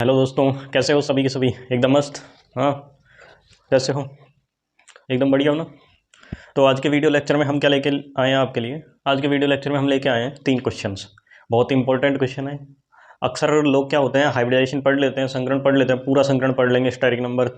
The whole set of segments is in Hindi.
हेलो दोस्तों, कैसे हो सभी के सभी? एकदम मस्त। हाँ, कैसे हो? एकदम बढ़िया हो ना? तो आज के वीडियो लेक्चर में हम क्या लेके आए हैं आपके लिए? आज के वीडियो लेक्चर में हम लेके आए हैं 3 क्वेश्चंस। बहुत इंपॉर्टेंट क्वेश्चन है। अक्सर लोग क्या होते हैं, हाइब्रिडाइजेशन पढ़ लेते हैं, संकरण पढ़ लेते हैं, पूरा संकरण पढ़ लेंगे, स्टेरिक नंबर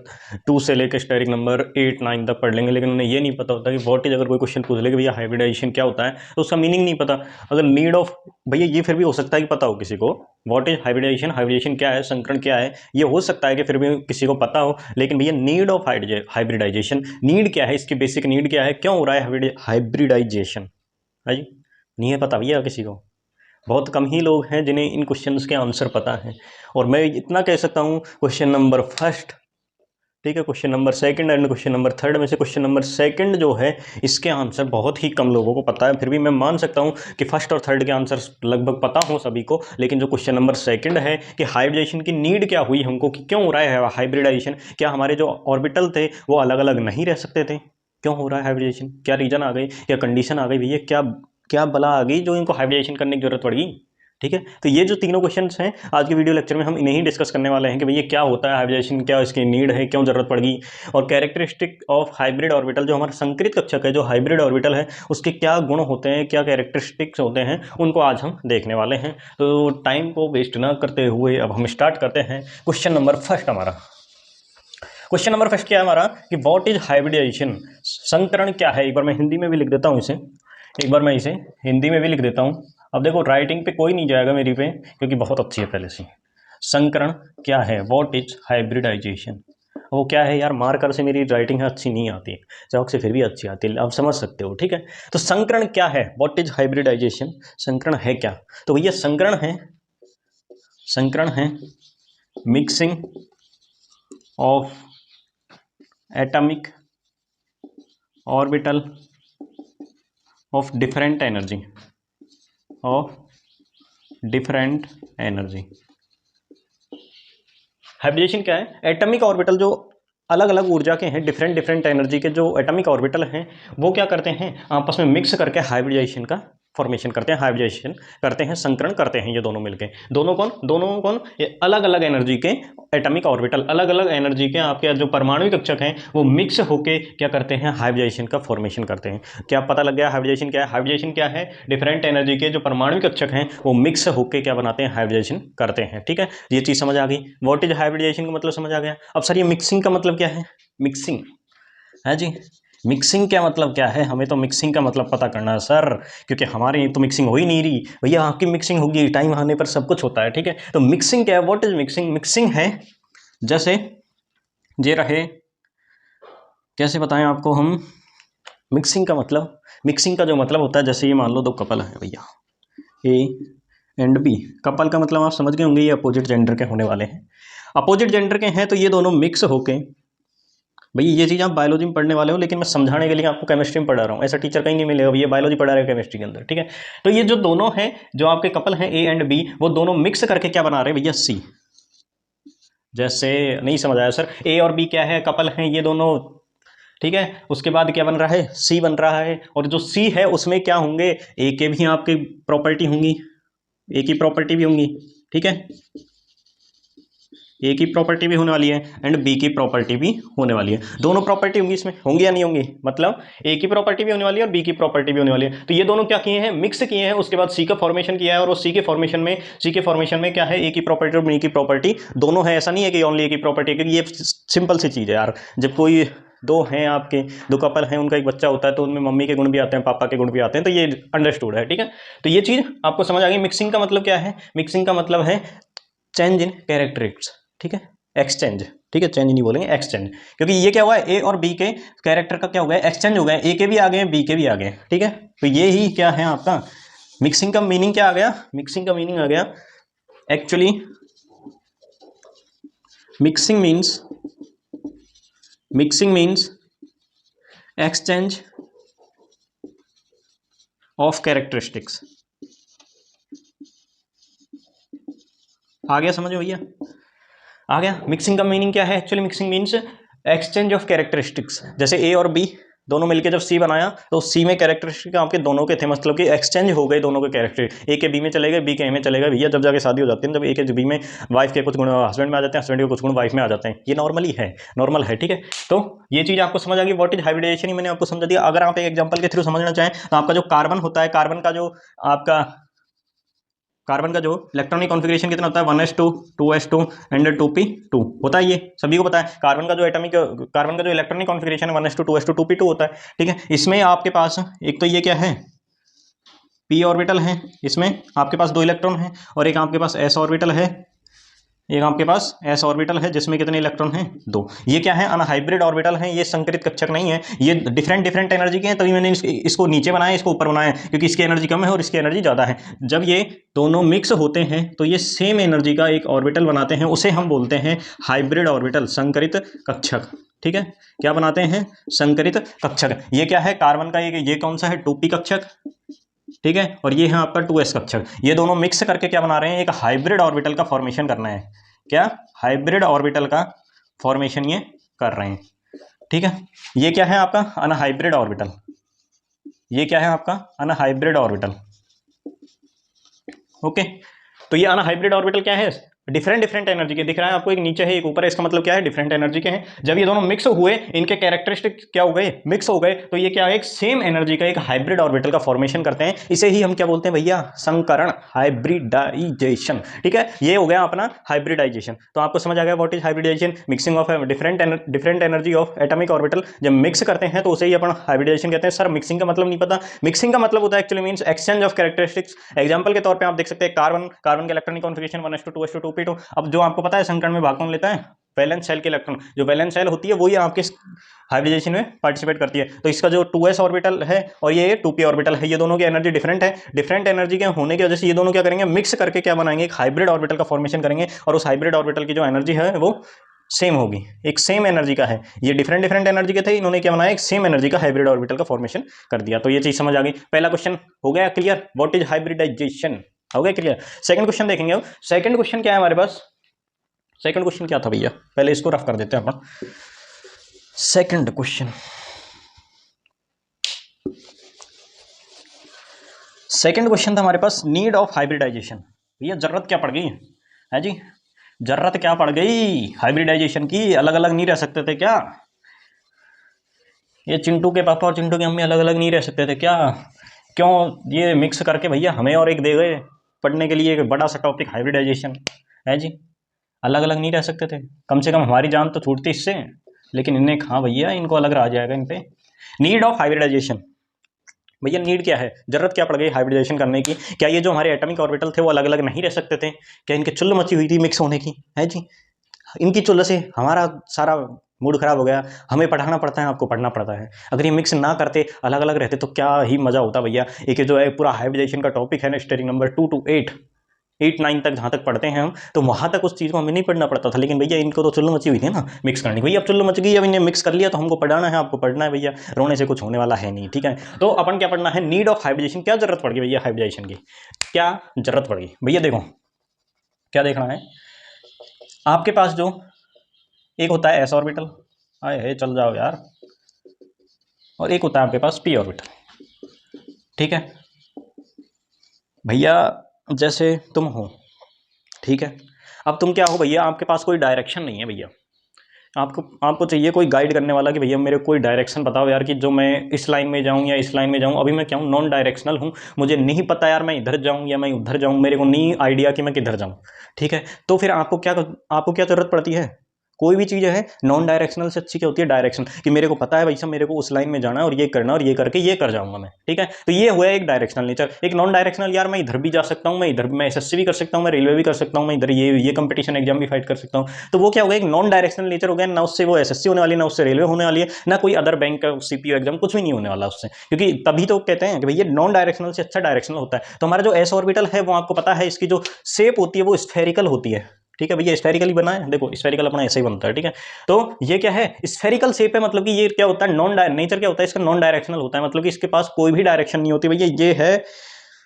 2 से लेकर स्टेरिक नंबर 8 9 तक पढ़ लेंगे, लेकिन उन्हें ये नहीं पता होता कि व्हाट इज, अगर कोई क्वेश्चन पूछ ले कि भैया हाइब्रिडाइजेशन क्या होता है तो उसका मीनिंग नहीं पता। अगर नीड ऑफ, भैया ये फिर भी हो सकता है कि पता हो किसी को व्हाट इज हाइब्रिडाइजेशन, हाइब्रिडाइजेशन क्या है, संकरण क्या है, ये हो सकता है कि फिर भी किसी को पता हो। लेकिन भैया नीड ऑफ हाइब्रिडाइजेशन, नीड क्या है, इसकी बेसिक नीड क्या है, क्यों हो रहा है हाइब्रिडाइजेशन, है जी? नहीं है पता भैया किसी को। बहुत कम ही लोग हैं जिन्हें इन क्वेश्चंस के आंसर पता है। और मैं इतना कह सकता हूँ, क्वेश्चन नंबर फर्स्ट, ठीक है, question number second and question number third में से क्वेश्चन नंबर सेकंड जो है, इसके आंसर बहुत ही कम लोगों को पता है। फिर भी मैं मान सकता हूँ कि फर्स्ट और थर्ड के आंसर लगभग पता हो सभी को, लेकिन जो क्वेश्चन नंबर सेकंड है कि हाइब्रिडाइजेशन की नीड क्या हुई हमको, कि क्यों हो रहा है हाइब्रिडाइजेशन, क्या हमारे जो ऑर्बिटल थे वो अलग अलग नहीं रह सकते थे, क्यों हो रहा है हाइब्रिडाइजेशन, क्या रीजन आ गई, क्या कंडीशन आ गई भैया, क्या क्या बला आ गई जो इनको हाइब्रिडाइजेशन करने की जरूरत पड़ गई। ठीक है, तो ये जो तीनों क्वेश्चंस हैं आज के वीडियो लेक्चर में हम इन्हें ही डिस्कस करने वाले हैं कि भैया क्या होता है हाइब्रिडाइजेशन, क्या इसकी नीड है, क्यों जरूरत पड़गी, और कैरेक्टरिस्टिक ऑफ हाइब्रिड ऑर्बिटल, जो हमारा संकरित कक्षक है, जो हाइब्रिड ऑर्बिटल है, उसके क्या गुण होते हैं, क्या कैरेक्टरिस्टिक्स होते हैं, उनको आज हम देखने वाले हैं। तो टाइम को वेस्ट ना करते हुए अब हम स्टार्ट करते हैं। क्वेश्चन नंबर फर्स्ट हमारा, क्वेश्चन नंबर फर्स्ट क्या है हमारा कि व्हाट इज हाइब्रिडाइजेशन, संकरण क्या है। एक बार मैं हिंदी में भी लिख देता हूँ इसे, एक बार मैं इसे हिंदी में भी लिख देता हूँ। अब देखो राइटिंग पे कोई नहीं जाएगा मेरी पे, क्योंकि बहुत अच्छी है पहले से। संकरण क्या है, व्हाट इज हाइब्रिडाइजेशन। वो क्या है यार, मार्कर से मेरी राइटिंग अच्छी नहीं आती, चौक से फिर भी अच्छी आती है, आप समझ सकते हो। ठीक है, तो संकरण क्या है, व्हाट इज हाइब्रिडाइजेशन, संकरण है क्या। तो भैया संकरण है mixing of atomic orbital of different energy, of different energy. Hybridisation क्या है, एटॉमिक ऑर्बिटल जो अलग अलग ऊर्जा के हैं, डिफरेंट डिफरेंट एनर्जी के जो एटॉमिक ऑर्बिटल हैं, वो क्या करते हैं, आपस में मिक्स करके हाइब्रिडाइजेशन का फॉर्मेशन करते हैं, हाइब्रिडाइजेशन करते हैं, संकरण करते हैं। ये दोनों मिलके, दोनों कौन, ये अलग अलग एनर्जी के एटॉमिक ऑर्बिटल, अलग अलग एनर्जी के आपके जो परमाणु कक्षक हैं, वो मिक्स होके क्या करते हैं, हाइब्रिडाइजेशन का फॉर्मेशन करते हैं। क्या पता लग गया हाइब्रिडाइजेशन क्या है? हाइब्रिडाइजेशन क्या है, डिफरेंट एनर्जी के जो परमाणु कक्षक हैं वो मिक्स होके क्या बनाते हैं, हाइब्रिडाइजेशन करते हैं। ठीक है, ये चीज समझ आ गई, व्हाट इज हाइब्रिडाइजेशन का मतलब समझ आ गया। अब सर ये मिक्सिंग का मतलब क्या है, मिक्सिंग है जी, मिक्सिंग क्या मतलब क्या है, हमें तो मिक्सिंग का मतलब पता करना है सर, क्योंकि हमारे यहाँ तो मिक्सिंग हो ही नहीं रही। भैया आपकी मिक्सिंग होगी, टाइम आने पर सब कुछ होता है। ठीक है, तो मिक्सिंग क्या है, व्हाट इज मिक्सिंग। मिक्सिंग है जैसे ये रहे, कैसे बताएं आपको हम, मिक्सिंग का मतलब, मिक्सिंग का जो मतलब होता है, जैसे ये मान लो दो कपल है भैया, ए एंड बी। कपल का मतलब आप समझ गए होंगे, ये अपोजिट जेंडर के होने वाले हैं। अपोजिट जेंडर के हैं तो ये दोनों मिक्स होके, भैया ये चीज़ आप बायोलॉजी में पढ़ने वाले हो, लेकिन मैं समझाने के लिए आपको केमिस्ट्री में पढ़ा रहा हूँ। ऐसा टीचर कहीं नहीं मिलेगा, ये बायोलॉजी पढ़ा रहे हैं केमिस्ट्री के अंदर। ठीक है, तो ये जो दोनों हैं, जो आपके कपल हैं ए एंड बी, वो दोनों मिक्स करके क्या बना रहे हैं भैया, सी। जैसे नहीं समझ आया सर, ए और बी क्या है, कपल हैं ये दोनों। ठीक है, उसके बाद क्या बन रहा है, सी बन रहा है, और जो सी है उसमें क्या होंगे, ए के भी आपकी प्रॉपर्टी होंगी, ए की प्रॉपर्टी भी होंगी। ठीक है, ए की प्रॉपर्टी भी होने वाली है एंड बी की प्रॉपर्टी भी होने वाली है, दोनों प्रॉपर्टी होंगी इसमें, होंगी या नहीं होंगी, मतलब ए की प्रॉपर्टी भी होने वाली है और बी की प्रॉपर्टी भी होने वाली है। तो ये दोनों क्या किए हैं, मिक्स किए हैं, उसके बाद सी का फॉर्मेशन किया है, और उस सी के फॉर्मेशन में क्या है, ए की प्रॉपर्टी और बी की प्रॉपर्टी दोनों है। ऐसा नहीं है कि ओनली ए की प्रॉपर्टी, क्योंकि ये सिंपल सी चीज़ है यार। जब कोई दो हैं आपके, दो कपल हैं, उनका एक बच्चा होता है, तो उनमें मम्मी के गुण भी आते हैं, पापा के गुण भी आते हैं, तो ये अंडरस्टूड है। ठीक है, तो ये चीज़ आपको समझ आ गई। मिक्सिंग का मतलब क्या है, मिक्सिंग का मतलब है चेंज इन कैरेक्टरिस्टिक्स। ठीक है, एक्सचेंज। ठीक है, चेंज नहीं बोलेंगे, एक्सचेंज, क्योंकि ये क्या हुआ है, ए और बी के कैरेक्टर का क्या हो गया, एक्सचेंज हो गया, ए के भी आ गए, बी के भी आ गए। ठीक है, तो ये ही क्या है आपका मिक्सिंग का मीनिंग, क्या आ गया, मिक्सिंग का मीनिंग आ गया actually, mixing means exchange of characteristics. आ गया समझ में भैया, आ गया। मिक्सिंग का मीनिंग क्या है, actually mixing means exchange of characteristics. जैसे ए और बी, दोनों मिलके जब सी बनाया तो सी में कैरेक्टरिस्टिक आपके दोनों के थे, मतलब कि एक्सचेंज हो गए दोनों के कैरेक्टर, ए के बी में चले गए, बी के ए में चले गए भैया, जब जाके शादी हो जाती है, जब ए के बी में वाइफ के कुछ गुण हस्बैंड में आ जाते हैं, हस्बैंड के कुछ गुण वाइफ में आ जाते हैं, ये नॉर्मली है, नॉर्मल है, ठीक है। तो ये चीज़ आपको समझ आ गई, व्हाट इज हाइब्रिडाइजेशन, ही मैंने आपको समझा दिया। अगर आप एक एग्जाम्पल के थ्रू समझना चाहें तो आपका जो कार्बन होता है, कार्बन का जो आपका कार्बन का जो इलेक्ट्रॉनिक कॉन्फ़िगरेशन कितना होता है, 1s2 2s2 एंड 2p2 होता है, ये सभी को पता है। कार्बन का जो इलेक्ट्रॉनिक कॉन्फ़िगरेशन है 1s2 2s2 2p2 होता है, ठीक है। इसमें आपके पास एक तो ये क्या है, p ऑर्बिटल है, इसमें आपके पास 2 इलेक्ट्रॉन है, और एक आपके पास s ऑर्बिटल है, एक आपके पास s ऑर्बिटल है जिसमें कितने इलेक्ट्रॉन हैं, 2। ये क्या है, अनहाइब्रिड ऑर्बिटल हैं, ये संकरित कक्षक नहीं है, ये डिफरेंट एनर्जी के हैं, तभी मैंने इसको नीचे बनाया, इसको ऊपर बनाया, क्योंकि इसकी एनर्जी कम है और इसकी एनर्जी ज़्यादा है। जब ये दोनों मिक्स होते हैं तो ये सेम एनर्जी का एक ऑर्बिटल बनाते हैं, उसे हम बोलते हैं हाइब्रिड ऑर्बिटल, संकरित कक्षक, ठीक है। क्या बनाते हैं, संकरित कक्षक। ये क्या है, कार्बन का ये कौन सा है, 2p कक्षक, ठीक है, और ये है आपका 2s कक्षक। ये दोनों मिक्स करके क्या बना रहे हैं, एक हाइब्रिड ऑर्बिटल का फॉर्मेशन करना है। क्या, हाइब्रिड ऑर्बिटल का फॉर्मेशन ये कर रहे हैं, ठीक है। ये क्या है आपका अनहाइब्रिड ऑर्बिटल, ये क्या है आपका अनहाइब्रिड ऑर्बिटल, ओके। तो ये अनहाइब्रिड ऑर्बिटल क्या है, डिफरेंट एनर्जी के, दिख रहा है आपको, एक नीचे है एक ऊपर है, इसका मतलब क्या है, डिफरेंट एनर्जी के हैं। जब ये दोनों मिक्स हुए, इनके कैरेक्टरिस्टिक क्या हो गए, मिक्स हो गए, तो ये क्या है, एक सेम एनर्जी का एक हाइब्रिड ऑर्बिटल का फॉर्मेशन करते हैं। इसे ही हम क्या बोलते हैं भैया, संकरण, हाइब्रिडाइजेशन, ठीक है। ये हो गया अपना हाइब्रिडाइजेशन। तो आपको समझ आ गया what is hybridisation, mixing of different energy of atomic orbital. जब मिक्स करते हैं तो उसे ही अपन हाइब्रिडाइजेशन कहते हैं। सर मिक्सिंग का मतलब नहीं पता, मिक्सिंग का मतलब होता है actually means exchange of characteristics. Example के तौर पे आप देख सकते हैं कार्बन के electronic configuration 1s2 2s2 2p2। अब जो आपको पता है संकरण में भाग कौन लेता है, वैलेंस शेल के इलेक्ट्रॉन, जो वैलेंस शेल होती है वही आपके हाइब्रिडाइजेशन में पार्टिसिपेट करती है। तो इसका जो 2s ऑर्बिटल है और ये 2p ऑर्बिटल है, ये दोनों की एनर्जी डिफरेंट है। डिफरेंट एनर्जी के होने की वजह से ये दोनों क्या करेंगे, मिक्स करके क्या बनाएंगे, एक हाइब्रिड ऑर्बिटल का फॉर्मेशन करेंगे, और उस हाइब्रिड ऑर्बिटल की जो एनर्जी है वो सेम होगी, एक सेम एनर्जी का है। ये डिफरेंट एनर्जी के थे, इन्होंने क्या बनाया, एक सेम एनर्जी का हाइब्रिड ऑर्बिटल का फॉर्मेशन कर दिया। तो ये चीज समझ आ गई। पहला क्वेश्चन हो गया क्लियर, व्हाट इज हाइब्रिडाइजेशन, हो गया क्लियर। सेकंड क्वेश्चन देखेंगे। सेकंड क्वेश्चन क्या है हमारे पास, सेकंड क्वेश्चन क्या था भैया, पहले इसको रफ कर देते हैं अपन। सेकंड क्वेश्चन, सेकंड क्वेश्चन था हमारे पास, नीड ऑफ हाइब्रिडाइजेशन। भैया जरूरत क्या पड़ गई है जी, जरूरत क्या पड़ गई हाइब्रिडाइजेशन की, अलग अलग नहीं रह सकते थे क्या, ये चिंटू के पापा और चिंटू की मम्मी अलग अलग नहीं रह सकते थे क्या, क्यों ये मिक्स करके भैया हमें और एक दे गए पढ़ने के लिए, एक बड़ा सा टॉपिक हाइब्रिडाइजेशन है जी, अलग अलग नहीं रह सकते थे, कम से कम हमारी जान तो छूटती इससे, लेकिन इन्हें कहा भैया इनको अलग रह जाएगा इन पे। नीड ऑफ हाइब्रिडाइजेशन, भैया नीड क्या है, जरूरत क्या पड़ गई हाइब्रिडाइजेशन करने की। क्या ये जो हमारे एटॉमिक ऑर्बिटल थे वो अलग अलग नहीं रह सकते थे, क्या इनके चुल्ल मची हुई थी मिक्स होने की, है जी, इनकी चुल्ल से हमारा सारा मूड खराब हो गया, हमें पढ़ाना पड़ता है, आपको पढ़ना पड़ता है। अगर ये मिक्स ना करते, अलग अलग रहते तो क्या ही मजा होता भैया। एक जो है पूरा हाइब्रिडाइजेशन का टॉपिक है ना, स्टेरिंग नंबर 2 to 8 9 तक जहाँ तक पढ़ते हैं हम, तो वहाँ तक उस चीज़ को हमें नहीं पढ़ना पड़ता था। लेकिन भैया इनको तो चुल्लू मची हुई थी ना मिक्स करने की, भैया अब चुल्लू मच गई, अब इन्हें मिक्स कर लिया तो हमको पढ़ाना है, आपको पढ़ना है भैया, रोने से कुछ होने वाला है नहीं, ठीक है। तो अपन क्या पढ़ना है, नीड ऑफ हाइब्रिडाइजेशन, क्या जरूरत पड़ गई भैया हाइब्रिडाइजेशन की, क्या जरूरत पड़ गई भैया। देखो क्या देखना है, आपके पास जो एक होता है एस ऑर्बिटल, आए है चल जाओ यार, और एक होता है आपके पास पी ऑर्बिटल, ठीक है भैया। जैसे तुम हो, ठीक है, अब तुम क्या हो भैया, आपके पास कोई डायरेक्शन नहीं है भैया, आपको चाहिए कोई गाइड करने वाला कि भैया मेरे कोई डायरेक्शन बताओ यार, कि जो मैं इस लाइन में जाऊं या इस लाइन में जाऊं। अभी मैं क्या हूं, नॉन डायरेक्शनल हूं, मुझे नहीं पता यार मैं इधर जाऊं या मैं उधर जाऊं, मेरे को नहीं आइडिया कि मैं किधर जाऊं, ठीक है। तो फिर आपको क्या जरूरत पड़ती है, कोई भी चीज़ है नॉन डायरेक्शनल से अच्छी क्या होती है डायरेक्शन, कि मेरे को पता है भाई साहब मेरे को उस लाइन में जाना है और ये करना और ये करके ये कर जाऊंगा मैं, ठीक है। तो ये हुआ एक डायरेक्शनल नेचर। एक नॉन डायरेक्शनल, यार मैं इधर भी जा सकता हूँ, मैं इधर मैं एसएससी भी कर सकता हूँ, मैं रेलवे भी कर सकता हूँ, मैं इधर ये कंपटीशन एग्जाम भी फाइट कर सकता हूँ। तो वो क्या हो गया, एक नॉन डायरेक्शनल नेचर हो गया, ना उससे वो एसएससी होने वाली, ना उससे रेलवे होने वाली है, ना कोई अदर बैंक का सीपीयू एग्जाम, कुछ भी नहीं होने वाला उससे, क्योंकि तभी तो कहते हैं कि भैया नॉन डायरेक्शनल से अच्छा डायरेक्शनल होता है। तो हमारा जो एस ऑर्बिटल है वो आपको पता है, इसकी जो शेप होती है वो स्फेरिकल होती है, ठीक है भैया, स्फेरिकली बना है, देखो स्फेरिकल अपना ऐसे ही बनता है, ठीक है। तो ये क्या है, स्फेरिकल शेप है, मतलब कि ये क्या होता है, नेचर क्या होता है इसका, नॉन डायरेक्शनल होता है, मतलब कि इसके पास कोई भी डायरेक्शन नहीं होती भैया, ये है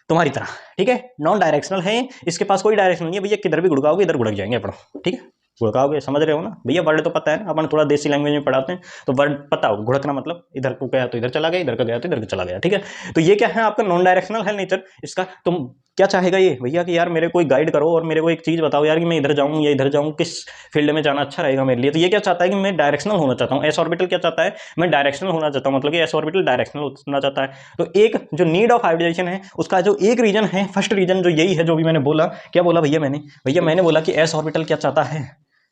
तुम्हारी तरह, ठीक है, नॉन डायरेक्शनल है, इसके पास कोई डायरेक्शन नहीं है भैया, किधर भी गुड़काओगे इधर गुड़क जाएंगे अपना, ठीक है। घुड़काओगे, समझ रहे हो ना भैया, वर्ड तो पता है ना, अपन थोड़ा देसी लैंग्वेज में पढ़ाते हैं तो वर्ड पता हो। घुड़कना मतलब इधर को गया तो इधर चला गया, इधर का गया तो इधर चला गया, ठीक है। तो ये क्या है आपका नॉन डायरेक्शनल है नेचर इसका। तुम क्या चाहेगा ये भैया कि यार मेरे कोई गाइड करो और मेरे को एक चीज बताओ यार कि मैं इधर जाऊं या इधर जाऊं, किस फील्ड में जाना अच्छा रहेगा मेरे लिए। तो ये क्या चाहता है कि मैं डायरेक्शनल होना चाहता हूं। एस ऑर्बिटल क्या चाहता है, मैं डायरेक्शनल होना चाहता हूं, मतलब कि एस ऑर्बिटल डायरेक्शनल होना चाहता है। तो एक जो नीड ऑफ हाइब्रिडाइजेशन है उसका जो एक रीजन है, फर्स्ट रीजन जो यही है, जो भी मैंने बोला। क्या बोला भैया मैंने बोला कि एस ऑर्बिटल क्या चाहता है,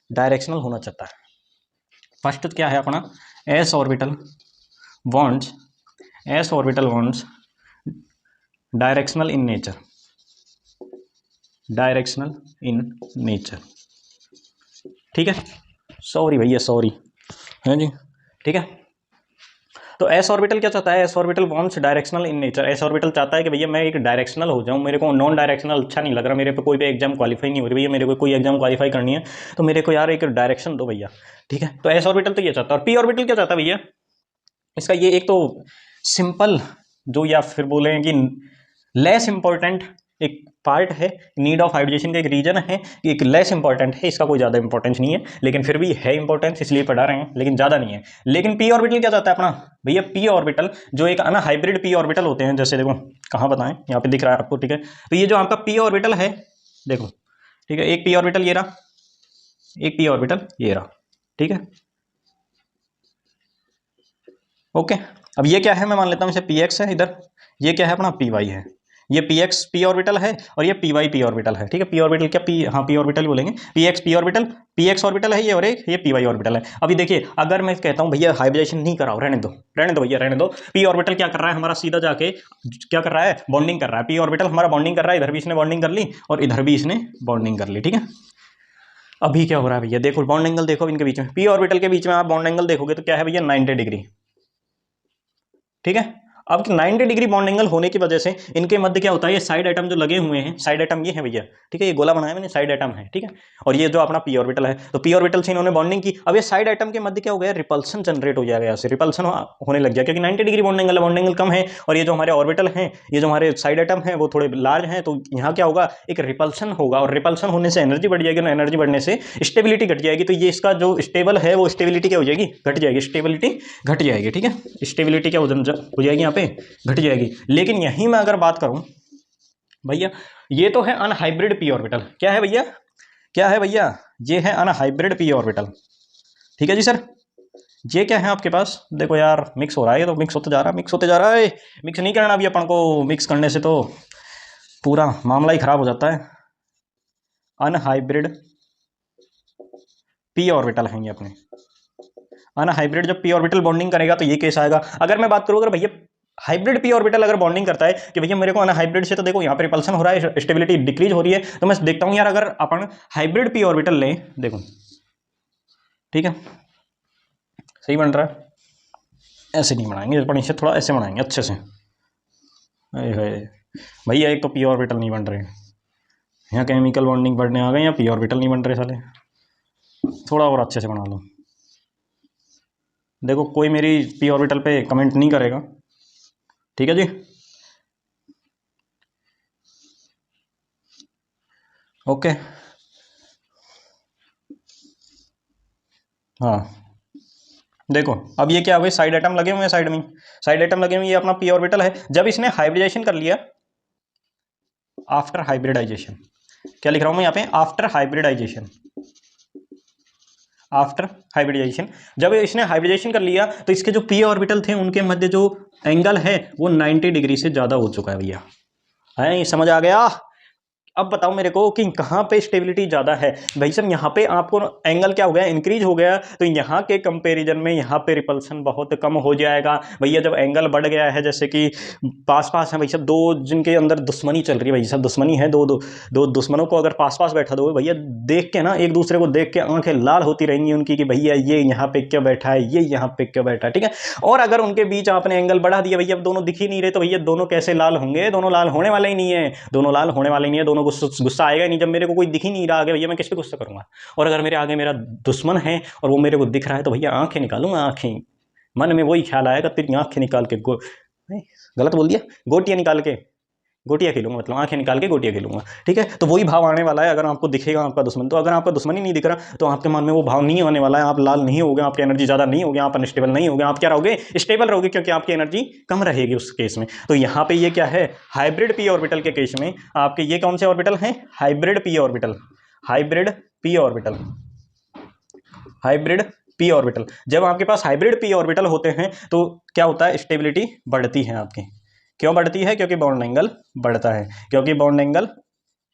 डायरेक्शनल होना चाहता है। फर्स्ट क्या है अपना, S orbital wants, S orbital wants directional in nature, directional in nature, ठीक है। सॉरी भैया सॉरी, है जी, ठीक है। तो एस ऑर्बिटल क्या चाहता है, S orbital wants directional in nature. S orbital चाहता है कि भैया मैं एक डायरेक्शनल हो जाऊं, मेरे को नॉन डायरेक्शनल अच्छा नहीं लग रहा, मेरे पे कोई भी एग्जाम क्वालिफाई नहीं हो रही भैया, मेरे को कोई एग्जाम क्वालिफाई करनी है तो मेरे को यार एक डायरेक्शन दो भैया, ठीक है। तो एस ऑर्बिटल तो ये चाहता है। और पी ऑर्बिटल क्या चाहता है भैया, इसका ये एक तो सिंपल जो, या फिर बोले कि लेस इंपॉर्टेंट एक पार्ट है, नीड ऑफ हाइब्रिडेशन का एक रीजन है कि एक लेस इंपॉर्टेंट है, इसका कोई ज़्यादा इंपॉर्टेंस नहीं है, लेकिन फिर भी है इंपॉर्टेंस इसलिए पढ़ा रहे हैं, लेकिन ज़्यादा नहीं है। लेकिन पी ऑर्बिटल क्या चाहता है अपना भैया, पी ऑर्बिटल जो एक अनहाइब्रिड पी ऑर्बिटल होते हैं, जैसे देखो कहाँ बताएं, यहाँ पे दिख रहा है आपको, ठीक है। तो ये जो आपका पी ऑर्बिटल है देखो, ठीक है, एक पी ऑर्बिटल ये रहा, एक पी ऑर्बिटल ये रहा, ठीक है, ओके। अब ये क्या है, मैं मान लेता हूँ इसे पी एक्स है इधर, ये क्या है अपना पी वाई है, ये पी एक्स पी ऑर्बिटल है और ये पी वाई पी ऑर्बिटल है, ठीक है। पी ऑर्बिटल क्या, पी, हाँ पी ऑर्बिटल ही बोलेंगे, P x P orbital, P x orbital है ये, और एक ये पी वाई ऑर्बिटल है। अभी देखिए अगर मैं कहता हूँ भैया हाइब्रिडेशन नहीं कराओ, रहने दो भैया रहने दो, पी ऑर्बिटल क्या कर रहा है हमारा, सीधा जाके क्या कर रहा है, बॉन्डिंग कर रहा है। पी ऑर्बिटल हमारा बॉन्डिंग कर रहा है, इधर भी इसने बॉन्डिंग कर ली और इधर भी इसने बॉन्डिंग कर ली, ठीक है। अभी क्या हो रहा है भैया, देखो बॉन्ड एंगल देखो इनके बीच में, पी ऑर्बिटल के बीच में आप बॉन्ड एंगल देखोगे तो क्या है भैया, 90 डिग्री, ठीक है। अब 90 डिग्री बॉन्ड एंगल होने की वजह से इनके मध्य क्या होता है, ये साइड एटम जो लगे हुए हैं, साइड एटम ये है भैया, ठीक है, ये गोला बनाया मैंने, साइड एटम है, ठीक है। और ये जो अपना पी ऑर्बिटल है, तो पी ऑर्बिटल से इन्होंने बॉन्डिंग की। अब ये साइड एटम के मध्य क्या हो गया, रिपल्सन जनरेट हो जाएगा, यहाँ से रिपल्सन होने लग गया, क्योंकि 90 डिग्री बॉन्ड एंगल है, बॉन्ड एंगल कम है, और ये जो हमारे ऑर्बिटल हैं, ये जो हमारे साइड एटम है वो थोड़े लार्ज हैं, तो यहाँ क्या होगा, एक रिपल्सन होगा, और रिपल्सन होने से एनर्जी बढ़ जाएगी, और एनर्जी बढ़ने से स्टेबिलिटी घट जाएगी। तो ये इसका जो स्टेबल है वो स्टेबिलिटी क्या हो जाएगी, घट जाएगी, स्टेबिलिटी घट जाएगी, ठीक है। स्टेबिलिटी क्या हो जाएगी यहाँ पे, घट जाएगी। लेकिन यहीं मैं अगर बात करूं भैया, ये तो है अनहाइब्रिड पी ऑर्बिटल, क्या है भैया, क्या है भैया, ये है अनहाइब्रिड पी ऑर्बिटल, ठीक है जी सर। ये क्या है आपके पास, देखो यार मिक्स हो रहा है, ये तो मिक्स होते जा रहा है, मिक्स होते जा रहा है, मिक्स नहीं करना अभी अपन को, मिक्स करने से तो पूरा मामला ही खराब हो जाता है। अनहाइब्रिड पी ऑर्बिटल है ये अपने, अनहाइब्रिड जब पी ऑर्बिटल बॉन्डिंग करेगा तो ये केस आएगा। अगर मैं बात करूं, अगर भैया हाइब्रिड पी ऑर्बिटल अगर बॉन्डिंग करता है कि भैया मेरे को अनहाइब्रिड से, तो देखो यहाँ पे रिपल्सन हो रहा है, स्टेबिलिटी डिक्रीज हो रही है, तो मैं देखता हूँ यार अगर अपन हाइब्रिड पी ऑर्बिटल लें, देखो ठीक है, सही बन रहा है, ऐसे नहीं बनाएंगे अपन, इसे थोड़ा ऐसे बनाएंगे अच्छे से। भैया एक तो पी ऑर्बिटल नहीं बन रहे, यहाँ केमिकल बॉन्डिंग बढ़ने आ गए, या पी ऑर्बिटल नहीं बन रहे साले, थोड़ा और अच्छे से बना लो। देखो कोई मेरी पी ऑर्बिटल पे कमेंट नहीं करेगा, ठीक है जी, ओके। हाँ देखो अब ये क्या हुए, साइड एटम लगे हुए हैं, साइड में साइड एटम लगे हुए, ये अपना पी ऑर्बिटल है। जब इसने हाइब्रिडाइजेशन कर लिया, आफ्टर हाइब्रिडाइजेशन, क्या लिख रहा हूं मैं यहाँ पे, आफ्टर हाइब्रिडाइजेशन, आफ्टर हाइब्रिडाइजेशन, जब इसने हाइब्रिडाइजेशन कर लिया तो इसके जो पी ऑर्बिटल थे उनके मध्य जो एंगल है वो 90 डिग्री से ज़्यादा हो चुका है भैया, है ये समझ आ गया। अब बताओ मेरे को कि कहाँ पे स्टेबिलिटी ज़्यादा है भाई साहब, यहाँ पे आपको एंगल क्या हो गया, इंक्रीज हो गया, तो यहाँ के कंपैरिजन में यहाँ पे रिपल्सन बहुत कम हो जाएगा भैया। जब एंगल बढ़ गया है, जैसे कि पास पास है भाई साहब, दो जिनके अंदर दुश्मनी चल रही है भाई साहब, दुश्मनी है, दो दुश्मनों को अगर पास पास बैठा दो भैया, देख के ना एक दूसरे को देख के आंखें लाल होती रहेंगी उनकी कि भैया ये यहाँ पे क्यों बैठा है, ये यहाँ पे क्यों बैठा है, ठीक है। और अगर उनके बीच आपने एंगल बढ़ा दिया भैया, दोनों दिख ही नहीं रहे, तो भैया दोनों कैसे लाल होंगे, दोनों लाल होने वाले ही नहीं है, दोनों लाल होने वाले नहीं है, दोनों गुस्सा आएगा नहीं। जब मेरे को कोई दिख ही नहीं रहा आगे भैया, मैं किस पे गुस्सा करूंगा। और अगर मेरे आगे मेरा दुश्मन है और वो मेरे को दिख रहा है, तो भैया आंखें निकालूंगा, आंखें, मन में वही ख्याल आएगा, तेरी आंखें निकाल के गलत बोल दिया, गोटियां निकाल के गोटियाँ खेलूंगा, मतलब आंखें निकाल के गोटियाँ खेलूंगा, ठीक है। तो वही भाव आने वाला है अगर आपको दिखेगा आपका दुश्मन। तो अगर आपका दुश्मन ही नहीं दिख रहा तो आपके मन में वो भाव नहीं आने वाला है, आप लाल नहीं होगे, आपकी एनर्जी ज़्यादा नहीं होगी, आप अनस्टेबल नहीं होगे, आप क्या रहोगे, स्टेबल रहोगे, क्योंकि आपकी एनर्जी कम रहेगी उस केस में। तो यहाँ पे ये क्या है, हाइब्रिड पी ऑर्बिटल के केस में आपके ये कौन से ऑर्बिटल हैं, hybrid P orbital, hybrid P orbital, hybrid P orbital. जब आपके पास हाइब्रिड पी ऑर्बिटल होते हैं तो क्या होता है, स्टेबिलिटी बढ़ती है आपकी। क्यों बढ़ती है, क्योंकि बॉन्ड एंगल बढ़ता है, क्योंकि बॉन्ड एंगल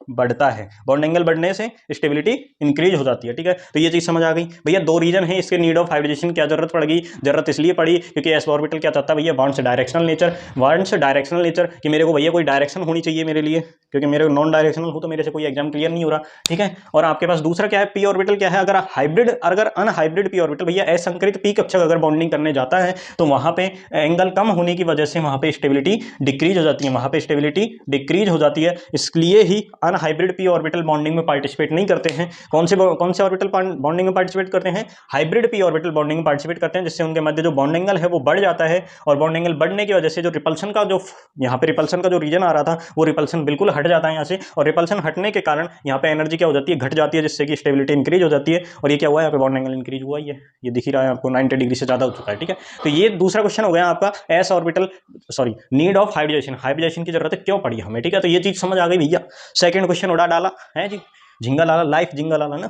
बढ़ता है, बॉन्ड एंगल बढ़ने से स्टेबिलिटी इंक्रीज हो जाती है, ठीक है। तो ये चीज समझ आ गई भैया। दो रीजन है इसके नीड ऑफ हाइब्रिडाइजेशन, क्या जरूरत पड़ गई, जरूरत इसलिए पड़ी क्योंकि एस ऑर्बिटल क्या चाहता है भैया, wants directional nature, wants directional nature कि मेरे को भैया कोई डायरेक्शन होनी चाहिए मेरे लिए, क्योंकि मेरे नॉन डायरेक्शनल हो तो मेरे से कोई एग्जाम क्लियर नहीं हो रहा, ठीक है। और आपके पास दूसरा क्या है, पी ऑर्बिटल क्या है, अगर हाइब्रिड, अगर अनहाइब्रिड पी ऑर्बिटल भैया असंकरित पी कक्षक अगर बॉन्डिंग करने जाता है तो वहां पे एंगल कम होने की वजह से वहां पे स्टेबिलिटी डिक्रीज हो जाती है, वहां पे स्टेबिलिटी डिक्रीज हो जाती है। इसलिए ही अनहाइब्रिड पी ऑर्बिटल बॉन्डिंग में पार्टिसिपेट नहीं करते हैं। कौन से ऑर्बिटल बॉन्डिंग में पार्टिसिपेट करते हैं, हाइब्रिड पी ऑर्बिटल बॉन्डिंग में पार्टिसिपेट करते हैं, जिससे उनके मध्य जो बॉन्ड एंगल है वो बढ़ जाता है। और बॉन्ड एंगल बढ़ने की वजह से जो रिपल्शन का जो यहाँ पे रिपल्शन का जो रीजन आ रहा था वो रिपल्शन बिल्कुल हट जाता है यहाँ से, और रिपल्शन हटने के कारण यहाँ पे एनर्जी क्या हो जाती है, घट जाती है, जिससे कि स्टेबिलिटी इंक्रीज हो जाती है। और ये क्या हुआ है, यहाँ पे बॉन्ड एंगल इंक्रीज हुआ ही है, ये दिख ही रहा है आपको 90 डिग्री से ज्यादा हो चुका है, ठीक है। तो ये दूसरा क्वेश्चन हो गया आपका, S orbital, sorry, need of hybridisation, hybridisation की जरूरत क्यों पड़ी हमें, ठीक है। तो ये चीज समझ आ गई भैया। सेकंड क्वेश्चन उड़ा डाला है जी, झिंगा लाला, लाइफ झिंगा लाला ना।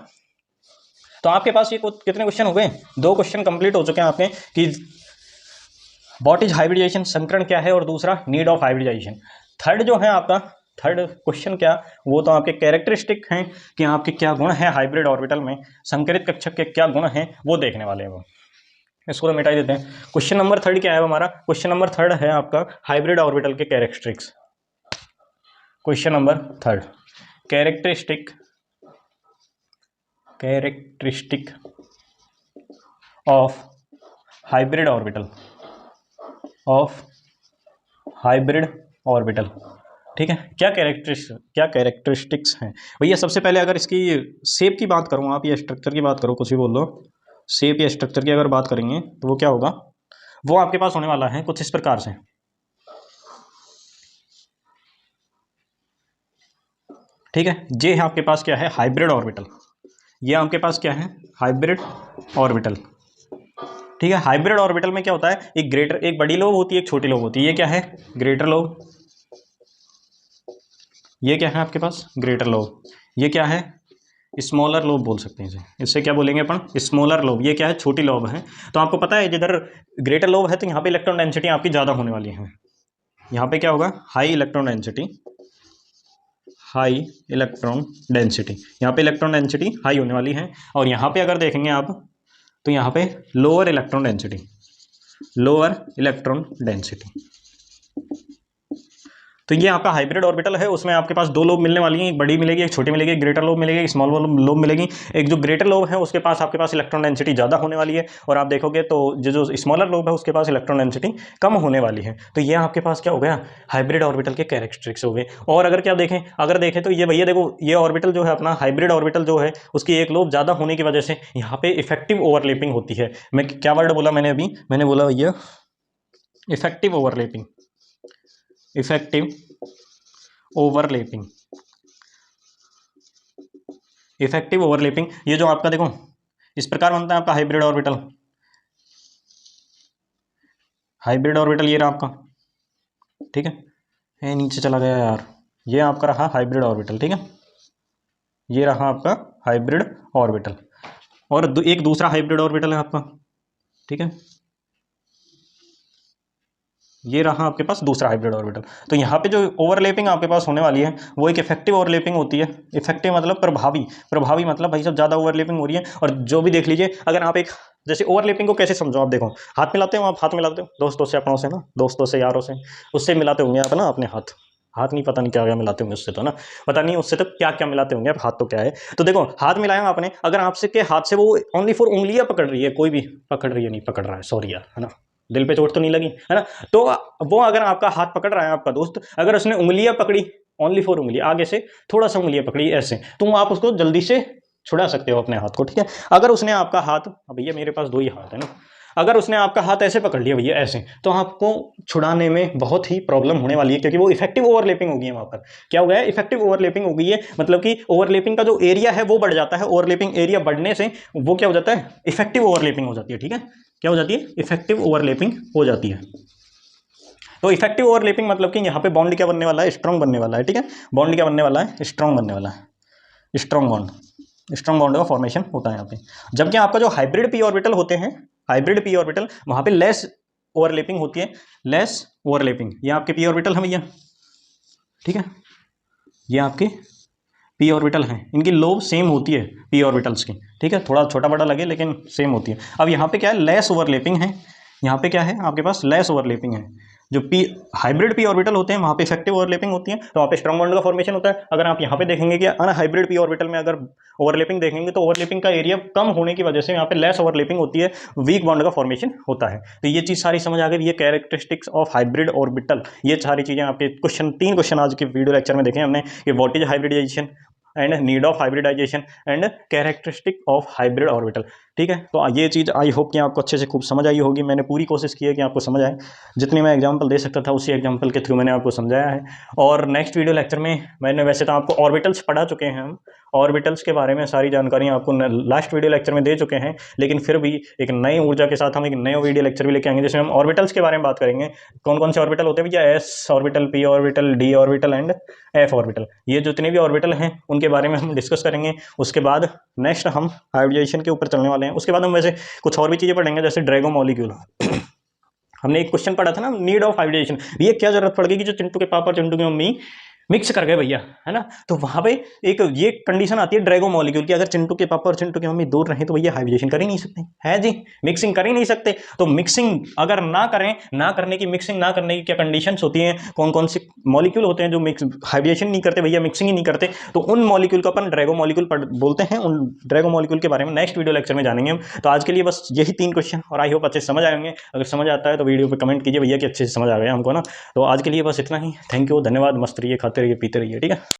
तो आपके पास ये कितने क्वेश्चन हो गए, 2 क्वेश्चन कंप्लीट हो चुके हैं आपके कि व्हाट इज हाइब्रिडाइजेशन, संकरण क्या है, और दूसरा नीड ऑफ हाइब्रिडाइजेशन। थर्ड जो है आपका, थर्ड क्वेश्चन क्या, वो तो आपके कैरेक्टरिस्टिक हैं कि आपके क्या गुण हैं हाइब्रिड ऑर्बिटल में, संकरित कक्षक के क्या गुण हैं वो देखने वाले हैं वो। इसको तो मिटा देते हैं। क्वेश्चन नंबर 3 क्या है हमारा, क्वेश्चन नंबर 3 है आपका हाइब्रिड ऑर्बिटल के characteristics. Question number 3, characteristic of hybrid orbital, of hybrid orbital, ठीक है। क्या कैरेक्टरिस्टिक्स हैं भैया। सबसे पहले अगर इसकी शेप की बात करूं, आप ये स्ट्रक्चर की बात करो, कुछ भी बोल लो, शेप या स्ट्रक्चर की अगर बात करेंगे तो वो क्या होगा, वो आपके पास होने वाला है कुछ इस प्रकार से, ठीक है। ये है आपके पास क्या है, हाइब्रिड ऑर्बिटल, ये आपके पास क्या है, हाइब्रिड ऑर्बिटल, ठीक है। हाइब्रिड ऑर्बिटल में क्या होता है, एक बड़ी लोब होती है, एक छोटी लोब होती है। ये क्या है, ग्रेटर लोब, ये क्या है आपके पास, ग्रेटर लोब। ये क्या है, स्मॉलर लोब बोल सकते हैं इसे, इससे क्या बोलेंगे अपन, स्मॉलर लोब। ये क्या है, छोटी लोब है। तो आपको पता है जिधर ग्रेटर लोब है तो यहाँ पे इलेक्ट्रॉन डेंसिटी आपकी ज़्यादा होने वाली है। यहाँ पे क्या होगा, high electron density, high electron density, यहाँ पे इलेक्ट्रॉन डेंसिटी हाई होने वाली है। और यहाँ पे अगर देखेंगे आप तो यहाँ पे lower electron density, lower electron density. तो ये आपका हाइब्रिड ऑर्बिटल है, उसमें आपके पास 2 लोब मिलने वाली हैं, एक बड़ी मिलेगी, एक छोटी मिलेगी, एक ग्रेटर लोब मिलेगी, एक स्मॉल लोब मिलेगी। एक जो ग्रेटर लोब है उसके पास आपके पास इलेक्ट्रॉन डेंसिटी ज़्यादा होने वाली है, और आप देखोगे तो जो स्मॉलर लोब है उसके पास इलेक्ट्रॉन डेंसिटी कम होने वाली है। तो ये आपके पास क्या हो गया, हाइब्रिड ऑर्बिटल के कैरेक्टरिस्टिक्स हो गए। और अगर क्या देखें, अगर देखें तो ये भैया देखो, ये ऑर्बिटल जो है अपना हाइब्रिड ऑर्बिटल जो है उसकी एक लोब ज़्यादा होने की वजह से यहाँ पे इफेक्टिव ओवरलैपिंग होती है। मैं क्या वर्ड बोला मैंने अभी, मैंने बोला भैया effective overlapping, effective overlapping, effective overlapping. ये जो आपका देखो इस प्रकार बनता है आपका हाइब्रिड ऑर्बिटल, हाइब्रिड ऑर्बिटल ये रहा आपका, ठीक है। नीचे चला गया यार, ये आपका रहा हाइब्रिड ऑर्बिटल, ठीक है। ये रहा आपका हाइब्रिड ऑर्बिटल, और एक दूसरा हाइब्रिड ऑर्बिटल है आपका, ठीक है। ये रहा आपके पास दूसरा हाइब्रिड ऑर्बिटल। तो यहाँ पे जो ओवरलैपिंग आपके पास होने वाली है वो एक इफेक्टिव ओवरलैपिंग होती है। इफेक्टिव मतलब प्रभावी, प्रभावी मतलब भाई साहब ज़्यादा ओवरलैपिंग हो रही है। और जो भी देख लीजिए, अगर आप एक जैसे ओवरलैपिंग को कैसे समझो, आप देखो हाथ मिलाते हो, आप हाथ मिलाते हो दोस्तों से, अपनों से ना, दोस्तों से, यारों से, उससे मिलाते होंगे आप ना अपने हाथ, हाथ नहीं पता नहीं क्या क्या मिलाते होंगे उससे, तो ना पता नहीं उससे तो क्या क्या मिलाते होंगे आप, हाथ तो क्या है। तो देखो हाथ मिलाया आपने, अगर आपसे के हाथ से वो ओनली फॉर उंगलियां पकड़ रही है, कोई भी पकड़ रही है, नहीं पकड़ रहा है, सॉरी यार, है ना, दिल पे चोट तो नहीं लगी, है ना। तो वो अगर आपका हाथ पकड़ रहा है आपका दोस्त, अगर उसने उंगलियां पकड़ी, ओनली फॉर उंगली, आगे से थोड़ा सा उंगलियां पकड़ी ऐसे, तो आप उसको जल्दी से छुड़ा सकते हो अपने हाथ को, ठीक है। अगर उसने आपका हाथ, भैया मेरे पास 2 ही हाथ है ना, अगर उसने आपका हाथ ऐसे पकड़ लिया भैया ऐसे, तो आपको छुड़ाने में बहुत ही प्रॉब्लम होने वाली है, क्योंकि वो इफेक्टिव ओवरलैपिंग हो गई है। वहां पर क्या हो गया है, इफेक्टिव ओवरलैपिंग हो गई है, मतलब कि ओवरलैपिंग का जो एरिया है वो बढ़ जाता है। ओवरलैपिंग एरिया बढ़ने से वो क्या हो जाता है, इफेक्टिव ओवरलैपिंग हो जाती है। ठीक है, क्या हो जाती है, इफेक्टिव ओवरलैपिंग हो जाती है। तो इफेक्टिव ओवरलैपिंग मतलब कि यहाँ पे बॉन्ड क्या बनने वाला है, स्ट्रॉन्ग बनने वाला है। ठीक है, बॉन्ड क्या बनने वाला है, स्ट्रॉन्ग बनने वाला है, स्ट्रॉन्ग बॉन्ड, स्ट्रॉन्ग बॉन्ड का फॉर्मेशन होता है यहाँ पे। जबकि आपका जो हाइब्रिड पी ऑर्बिटल होते हैं, हाइब्रिड पी ऑर्बिटल, वहां पे लेस ओवरलैपिंग होती है, लेस ओवरलैपिंग। ये आपके पी ऑर्बिटल है भैया, ठीक है, ये आपके पी ऑर्बिटल हैं, इनकी लोब सेम होती है पी ऑर्बिटल्स की। ठीक है, थोड़ा छोटा बड़ा लगे लेकिन सेम होती है। अब यहाँ पे क्या है, लेस ओवरलैपिंग है, यहाँ पे क्या है आपके पास, लेस ओवरलैपिंग है। जो पी हाइब्रिड पी ऑर्बिटल होते हैं वहाँ पे इफेक्टिव ओवरलैपिंग होती है, तो वहाँ पे स्ट्रॉन्ग बॉन्ड का फॉर्मेशन होता है। अगर आप यहाँ पे देखेंगे कि अनहाइब्रिड पी ऑर्बिटल में अगर ओवरलैपिंग देखेंगे तो ओवरलैपिंग का एरिया कम होने की वजह से यहाँ पे लेस ओवरलैपिंग होती है, वीक बॉन्ड का फॉर्मेशन होता है। तो ये चीज़ सारी समझ आ गई, ये कैरेक्टरिस्टिक्स ऑफ हाइब्रिड ऑर्बिटल, ये सारी चीज़ें आपके क्वेश्चन, 3 क्वेश्चन आज के वीडियो लेक्चर में देखे हमने कि what is hybridization and need of hybridization and characteristic of hybrid orbital. ठीक है, तो ये चीज़ आई होप कि आपको अच्छे से खूब समझ आई होगी। मैंने पूरी कोशिश की है कि आपको समझ आए, जितनी मैं एग्जांपल दे सकता था उसी एग्जांपल के थ्रू मैंने आपको समझाया है। और नेक्स्ट वीडियो लेक्चर में मैंने वैसे तो आपको ऑर्बिटल्स पढ़ा चुके हैं, हम ऑर्बिटल्स के बारे में सारी जानकारी आपको लास्ट वीडियो लेक्चर में दे चुके हैं, लेकिन फिर भी एक नई ऊर्जा के साथ हम एक नए वीडियो लेक्चर भी लेके आएंगे जिसमें हम ऑर्बिटल्स के बारे में बात करेंगे। कौन कौन से ऑर्बिटल होते हैं भैया, S orbital, P orbital, D orbital and F orbital, ये जितने भी ऑर्बिटल हैं उनके बारे में हम डिस्कस करेंगे। उसके बाद नेक्स्ट हम हाइब्रिडाइजेशन के ऊपर चलने वाले हैं। उसके बाद हम वैसे कुछ और भी चीज़ें पढ़ेंगे, जैसे ड्रैगो मॉलिक्यूल। हमने एक क्वेश्चन पढ़ा था ना, नीड ऑफ हाइब्रिडाइजेशन, ये क्या जरूरत पड़ गई कि जो चिंटू के पापा और चिंटू की मम्मी मिक्स कर गए भैया, है ना, तो वहां पे एक ये कंडीशन आती है ड्रैगो मॉलिक्यूल की, अगर चिंटू के पापा और चिंटू की मम्मी दूर रहे तो भैया हाइब्रिडेशन कर ही नहीं सकते, है जी, मिक्सिंग कर ही नहीं सकते। तो मिक्सिंग अगर ना करें, ना करने की, मिक्सिंग ना करने की क्या कंडीशंस होती हैं, कौन कौन से मॉलिक्यूल होते हैं जो मिक्स हाइब्रिडेशन नहीं करते भैया, मिक्सिंग ही नहीं करते, तो उन मॉलिक्यूल को अपन ड्रैगो मॉलिक्यूल बोलते हैं। उन ड्रैगो मॉलिक्यूल के बारे में नेक्स्ट वीडियो लेक्चर में जानेंगे हम। तो आज के लिए बस यही 3 क्वेश्चन, और आई होप अच्छे से समझ आएंगे। अगर समझ आता है तो वीडियो पे कमेंट कीजिए भैया कि अच्छे से समझ आ गया हमको ना। तो आज के लिए बस इतना ही, थैंक यू, धन्यवाद, मस्त रहिए, खाते रहिए, पीते रहिए, ठीक है।